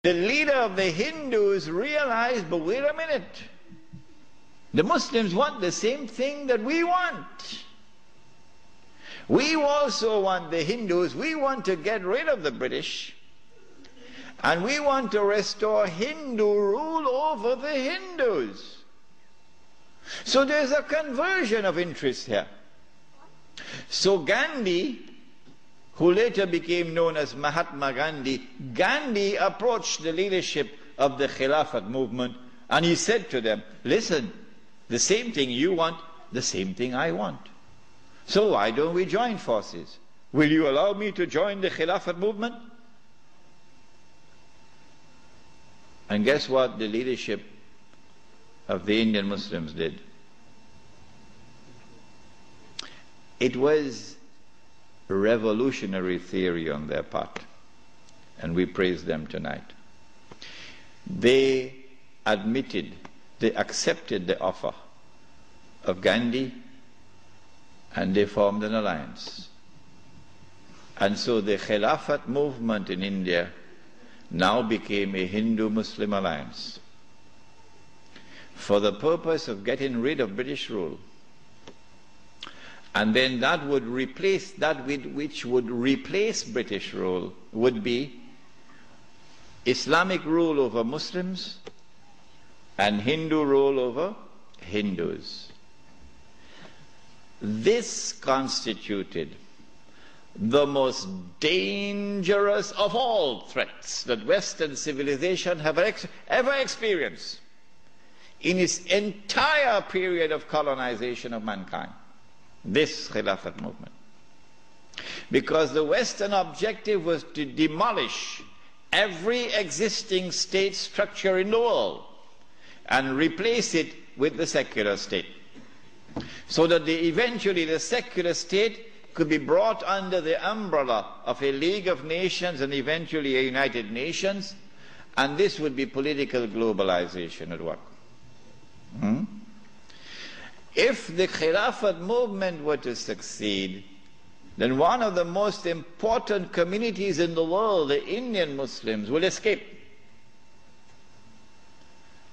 The leader of the Hindus realized, but wait a minute, the Muslims want the same thing that we want. We also want, the Hindus, we want to get rid of the British, and we want to restore Hindu rule over the Hindus. So there's a conversion of interest here. So Gandhi, who later became known as Mahatma Gandhi, Gandhi approached the leadership of the Khilafat movement and he said to them, listen, the same thing you want, the same thing I want. So why don't we join forces? Will you allow me to join the Khilafat movement? And guess what the leadership of the Indian Muslims did? It was revolutionary theory on their part, and we praise them tonight. They admitted, they accepted the offer of Gandhi, and they formed an alliance. And so the Khilafat movement in India now became a Hindu-Muslim alliance for the purpose of getting rid of British rule. And then that would replace, that which would replace British rule would be Islamic rule over Muslims and Hindu rule over Hindus. This constituted the most dangerous of all threats that Western civilization have ever experienced in its entire period of colonization of mankind. This Khilafat movement. Because the Western objective was to demolish every existing state structure in the world and replace it with the secular state. So that eventually the secular state could be brought under the umbrella of a League of Nations and eventually a United Nations, and this would be political globalization at work. If the Khilafat movement were to succeed, then one of the most important communities in the world, the Indian Muslims, will escape.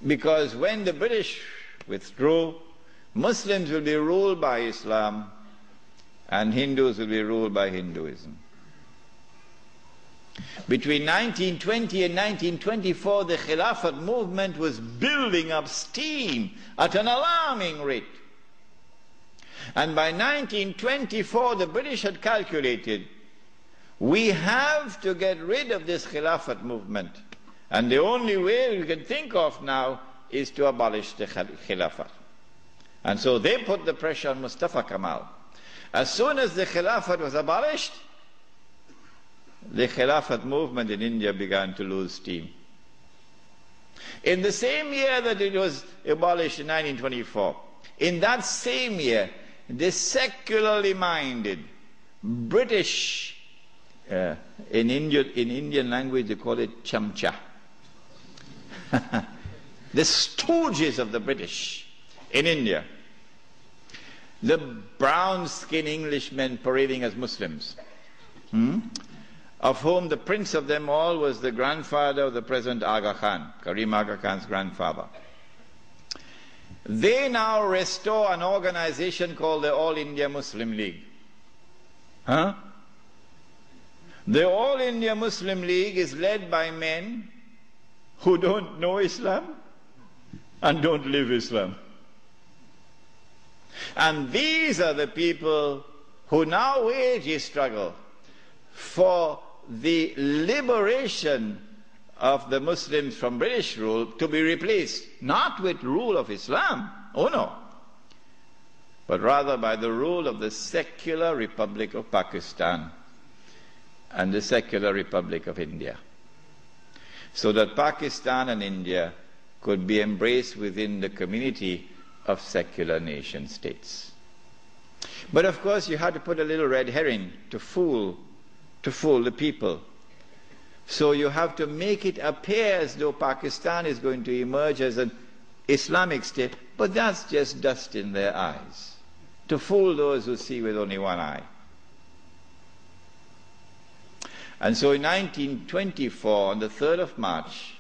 Because when the British withdrew, Muslims will be ruled by Islam and Hindus will be ruled by Hinduism. Between 1920 and 1924, the Khilafat movement was building up steam at an alarming rate. And by 1924, the British had calculated, we have to get rid of this Khilafat movement. And the only way we can think of now is to abolish the Khilafat. And so they put the pressure on Mustafa Kemal. As soon as the Khilafat was abolished, the Khilafat movement in India began to lose steam. In the same year that it was abolished in 1924, in that same year, the secularly minded British, in Indian language they call it chamcha, the stooges of the British in India, the brown-skinned Englishmen parading as Muslims, of whom the prince of them all was the grandfather of the present Aga Khan, Karim Aga Khan's grandfather. They now restore an organization called the All India Muslim League. The All India Muslim League is led by men who don't know Islam and don't live Islam. And these are the people who now wage a struggle for the liberation of the Muslims from British rule to be replaced, not with rule of Islam, oh no, but rather by the rule of the secular Republic of Pakistan and the secular Republic of India, so that Pakistan and India could be embraced within the community of secular nation states. But of course you had to put a little red herring to fool the people. So you have to make it appear as though Pakistan is going to emerge as an Islamic state, but that's just dust in their eyes, to fool those who see with only one eye. And so in 1924, on the 3rd of March,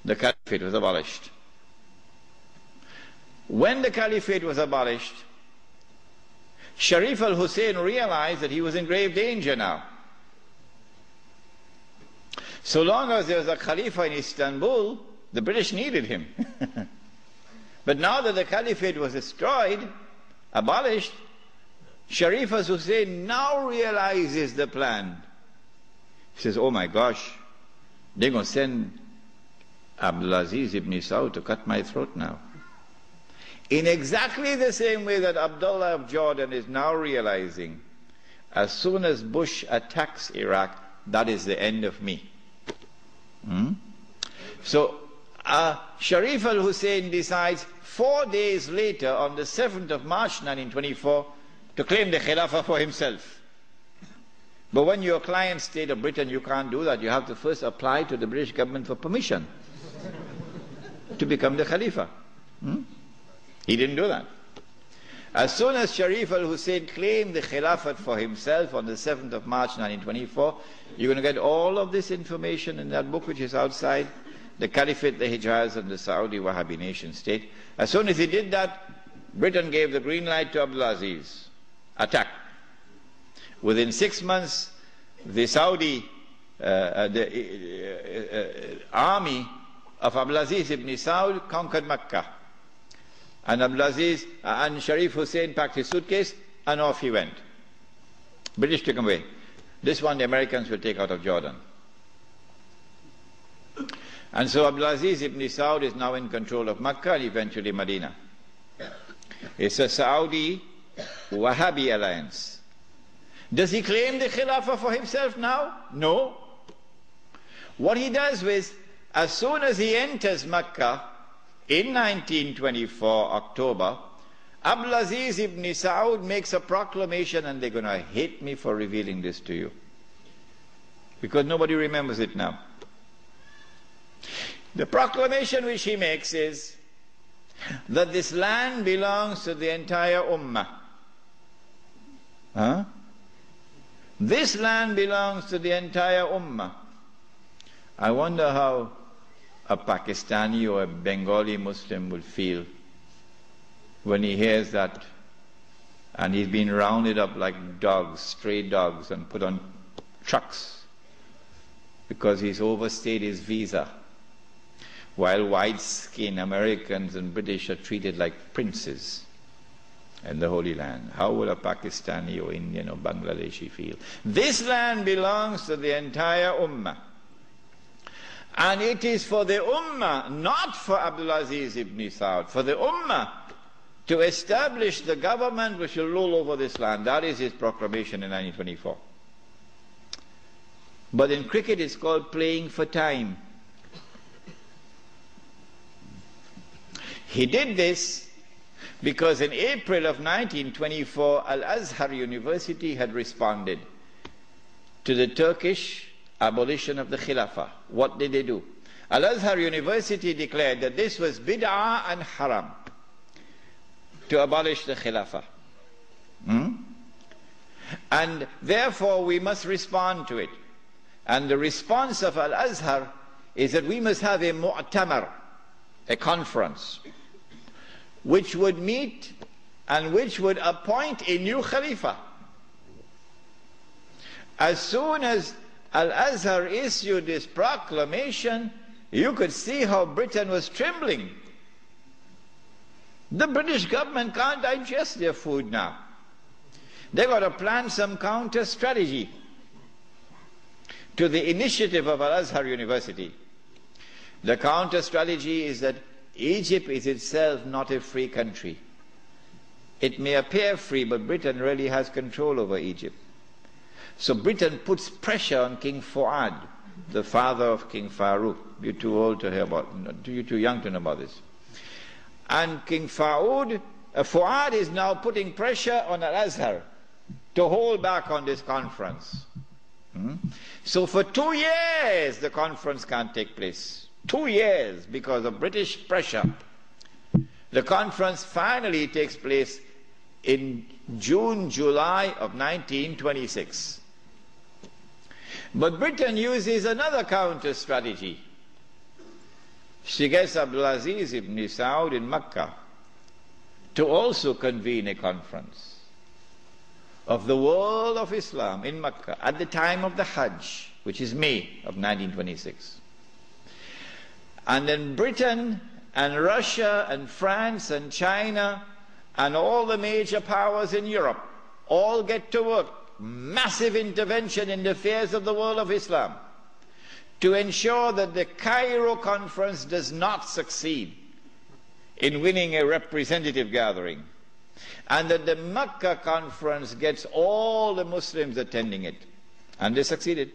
the caliphate was abolished. When the caliphate was abolished, Sharif al-Hussein realized that he was in grave danger now. So long as there was a Khalifa in Istanbul, the British needed him. But now that the caliphate was destroyed, abolished, Sharif al-Hussein now realizes the plan. He says, oh my gosh, they're going to send Abdulaziz ibn Saud to cut my throat now. In exactly the same way that Abdullah of Jordan is now realizing, as soon as Bush attacks Iraq, that is the end of me. So Sharif al-Hussein decides 4 days later, on the 7th of March 1924, to claim the Khilafah for himself. But when you're a client state of Britain, you can't do that. You have to first apply to the British government for permission to become the Khalifa. He didn't do that. As soon as Sharif al-Hussein claimed the Khilafat for himself on the 7th of March 1924, you're going to get all of this information in that book which is outside, The Caliphate, the Hijaz and the Saudi Wahhabi Nation State. As soon as he did that, Britain gave the green light to Abdulaziz. Attack. Within 6 months, the Saudi army of Abdulaziz ibn Saud conquered Mecca. And Abdulaziz and Sharif Hussein packed his suitcase and off he went. British took him away. This one the Americans will take out of Jordan. And so Abdulaziz ibn Saud is now in control of Mecca and eventually Medina. It's a Saudi Wahhabi alliance. Does he claim the Khilafah for himself now? No. What he does is, as soon as he enters Mecca in 1924, October, Abdulaziz ibn Saud makes a proclamation, and they're going to hate me for revealing this to you, because nobody remembers it now. The proclamation which he makes is that this land belongs to the entire Ummah. This land belongs to the entire Ummah. I wonder how a Pakistani or a Bengali Muslim will feel when he hears that, and he's been rounded up like dogs, stray dogs, and put on trucks because he's overstayed his visa, while white-skinned Americans and British are treated like princes in the Holy Land. How will a Pakistani or Indian or Bangladeshi feel? This land belongs to the entire Ummah. And it is for the Ummah, not for Abdulaziz ibn Saud, for the Ummah to establish the government which will rule over this land. That is his proclamation in 1924. But in cricket it's called playing for time. He did this because in April of 1924, Al-Azhar University had responded to the Turkish abolition of the Khilafah. What did they do? Al-Azhar University declared that this was bid'ah and haram to abolish the Khilafah. And therefore we must respond to it. And the response of Al-Azhar is that we must have a mu'tamar, a conference, which would meet and which would appoint a new Khalifa. As soon as Al-Azhar issued this proclamation, you could see how Britain was trembling. The British government can't digest their food now. They've got to plan some counter strategy to the initiative of Al-Azhar University. The counter strategy is that Egypt is itself not a free country. It may appear free, but Britain really has control over Egypt. So Britain puts pressure on King Fuad, the father of King Farouk. You're too old to hear about, you're too young to know about this. And King Fuad is now putting pressure on Al-Azhar to hold back on this conference. So for 2 years the conference can't take place. 2 years because of British pressure. The conference finally takes place in June, July of 1926. But Britain uses another counter strategy. She gets Abdulaziz ibn Saud in Mecca to also convene a conference of the world of Islam in Mecca at the time of the Hajj, which is May of 1926. And then Britain and Russia and France and China and all the major powers in Europe all get to work. Massive intervention in the affairs of the world of Islam to ensure that the Cairo conference does not succeed in winning a representative gathering, and that the Mecca conference gets all the Muslims attending it. And they succeeded.